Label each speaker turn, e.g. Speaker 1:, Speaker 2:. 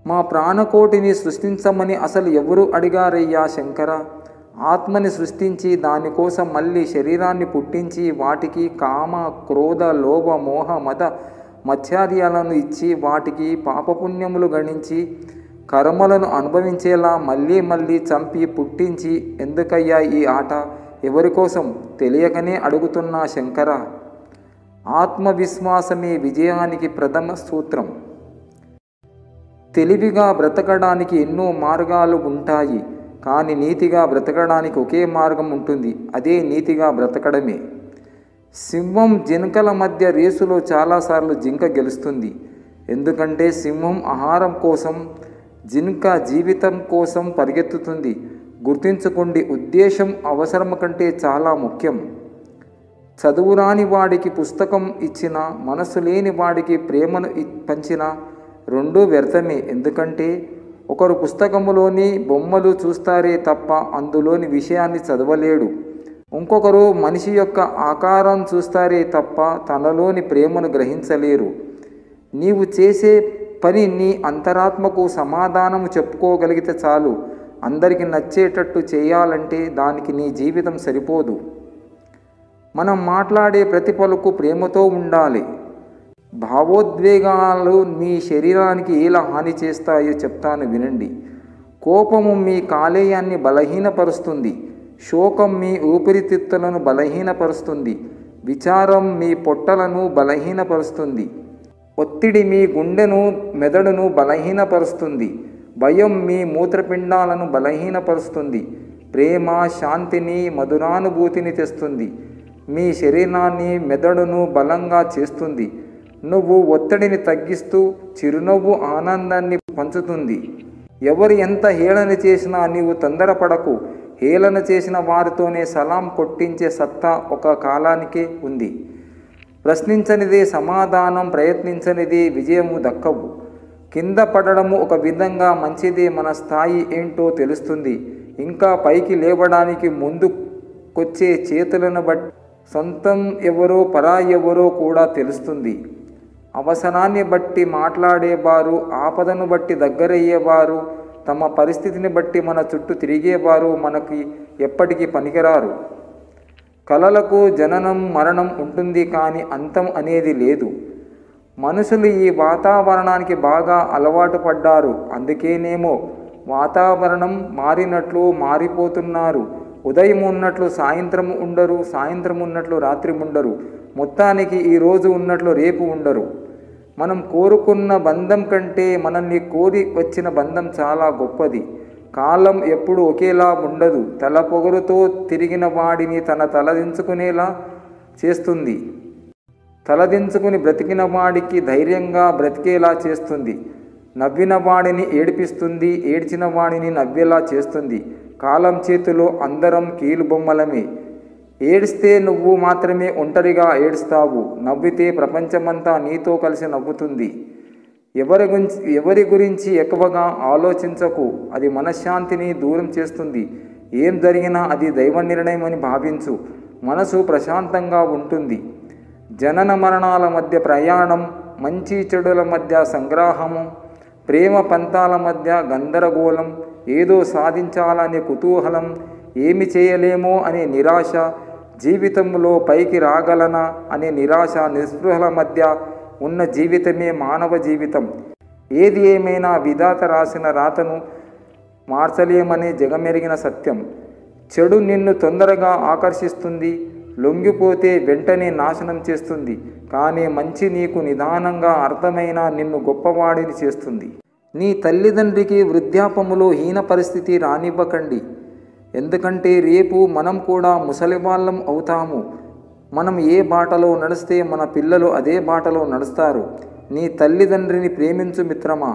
Speaker 1: మా ప్రాణకోటిని సృష్టించమని అసలు ఎవరు అడిగారయ్యా శంకర? ఆత్మని సృష్టించి దానికోసం మళ్ళీ శరీరాన్ని పుట్టించి వాటికి కామ, క్రోధ, లోభ, మోహ, మద మత్సర్యాలను ఇచ్చి వాటికి పాపపుణ్యములు గణించి కర్మలను అనుభవించేలా మళ్ళీ మళ్ళీ చంపి పుట్టించి ఎందుకయ్యా ఈ ఆట? ఎవరికోసం? తెలియకనే అడుగుతున్నా శంకర. ఆత్మవిశ్వాసమే విజయానికి ప్రథమ సూత్రం. తెలివిగా బ్రతకడానికి ఎన్నో మార్గాలు ఉంటాయి, కానీ నీతిగా బ్రతకడానికి ఒకే మార్గం ఉంటుంది. అదే నీతిగా బ్రతకడమే. సింహం జింకల మధ్య రేసులో చాలాసార్లు జింక గెలుస్తుంది. ఎందుకంటే సింహం ఆహారం కోసం, జింక జీవితం కోసం పరిగెత్తుతుంది. గుర్తుంచుకోండి, ఉద్దేశం అవసరం కంటే చాలా ముఖ్యం. చదువురాని వాడికి పుస్తకం ఇచ్చినా, మనసు లేని వాడికి ప్రేమను పంచినా రెండూ వ్యర్థమే. ఎందుకంటే ఒకరు పుస్తకములోని బొమ్మలు చూస్తారే తప్ప అందులోని విషయాన్ని చదవలేడు. ఇంకొకరు మనిషి యొక్క ఆకారం చూస్తారే తప్ప తనలోని ప్రేమను గ్రహించలేరు. నీవు చేసే పని నీ అంతరాత్మకు సమాధానము చెప్పుకోగలిగితే చాలు. అందరికీ నచ్చేటట్టు చేయాలంటే దానికి నీ జీవితం సరిపోదు. మనం మాట్లాడే ప్రతి పలుకు ప్రేమతో ఉండాలి. భావోద్వేగాలు మీ శరీరానికి ఎలా హాని చేస్తాయో చెప్తాను వినండి. కోపము మీ కాలేయాన్ని బలహీనపరుస్తుంది. శోకం మీ ఊపిరితిత్తులను బలహీనపరుస్తుంది. విచారం మీ పొట్టలను బలహీనపరుస్తుంది. ఒత్తిడి మీ గుండెను, మెదడును బలహీనపరుస్తుంది. భయం మీ మూత్రపిండాలను బలహీనపరుస్తుంది. ప్రేమ శాంతిని, మధురానుభూతిని తెస్తుంది. మీ శరీరాన్ని, మెదడును బలంగా చేస్తుంది. నువ్వు ఒత్తిడిని తగ్గిస్తూ చిరునవ్వు ఆనందాన్ని పంచుతుంది. ఎవరు ఎంత హేళన చేసినా నీవు తొందరపడకు. హేళన చేసిన వారితోనే సలాం కొట్టించే సత్తా ఒక కాలానికే ఉంది. ప్రశ్నించనిదే సమాధానం, ప్రయత్నించనిదే విజయము దక్కవు. కింద పడడము ఒక విధంగా మంచిదే. మన స్థాయి ఏంటో తెలుస్తుంది. ఇంకా పైకి లేవడానికి ముందుకొచ్చే చేతులను బట్టి సొంతం ఎవరో పరాయి ఎవరో కూడా తెలుస్తుంది. అవసరాన్ని బట్టి మాట్లాడేవారు, ఆపదను బట్టి దగ్గరయ్యేవారు, తమ పరిస్థితిని బట్టి మన చుట్టూ తిరిగేవారు మనకి ఎప్పటికీ పనికిరారు. కలలకు జననం మరణం ఉంటుంది, కానీ అంతం అనేది లేదు. మనుషులు ఈ వాతావరణానికి బాగా అలవాటు పడ్డారు. అందుకేనేమో వాతావరణం మారినట్లు మారిపోతున్నారు. ఉదయం ఉన్నట్లు సాయంత్రం ఉండరు, సాయంత్రం ఉన్నట్లు రాత్రి ఉండరు, మొత్తానికి ఈరోజు ఉన్నట్లు రేపు ఉండరు. మనం కోరుకున్న బంధం కంటే మనల్ని కోరి వచ్చిన బంధం చాలా గొప్పది. కాలం ఎప్పుడు ఒకేలా ఉండదు. తల పొగరుతో తిరిగిన వాడిని తలదించుకునేలా చేస్తుంది. తలదించుకుని బ్రతికిన వాడికి ధైర్యంగా బ్రతికేలా చేస్తుంది. నవ్విన వాడిని ఏడిపిస్తుంది, ఏడ్చిన వాడిని నవ్వేలా చేస్తుంది. కాలం చేతిలో అందరం కీలుబొమ్మలమే. ఏడిస్తే నువ్వు మాత్రమే ఒంటరిగా ఏడుస్తావు. నవ్వితే ప్రపంచమంతా నీతో కలిసి నవ్వుతుంది. ఎవరి గురించి ఎక్కువగా ఆలోచించకు. అది మనశ్శాంతిని దూరం చేస్తుంది. ఏం జరిగినా అది దైవ నిర్ణయం అని భావించు. మనసు ప్రశాంతంగా ఉంటుంది. జనన మరణాల మధ్య ప్రయాణం, మంచి చెడుల మధ్య సంగ్రామము, ప్రేమ పంతాల మధ్య గందరగోళం, ఏదో సాధించాలనే కుతూహలం, ఏమి చేయలేమో అనే నిరాశ, జీవితంలో పైకి రాగలనా అనే నిరాశ, నిస్పృహల మధ్య ఉన్న జీవితమే మానవ జీవితం. ఏది ఏమైనా విధాత రాసిన రాతను మార్చలేమనే జగమెరిగిన సత్యం. చెడు నిన్ను తొందరగా ఆకర్షిస్తుంది, లొంగిపోతే వెంటనే నాశనం చేస్తుంది. కానీ మంచి నీకు నిదానంగా అర్థమైన నిన్ను గొప్పవాడిని చేస్తుంది. నీ తల్లిదండ్రికి వృద్ధాపములో హీన పరిస్థితి రానివ్వకండి. ఎందుకంటే రేపు మనం కూడా ముసలివాళ్ళం అవుతాము. మనం ఏ బాటలో నడిస్తే మన పిల్లలు అదే బాటలో నడుస్తారు. నీ తల్లిదండ్రిని ప్రేమించు మిత్రమా.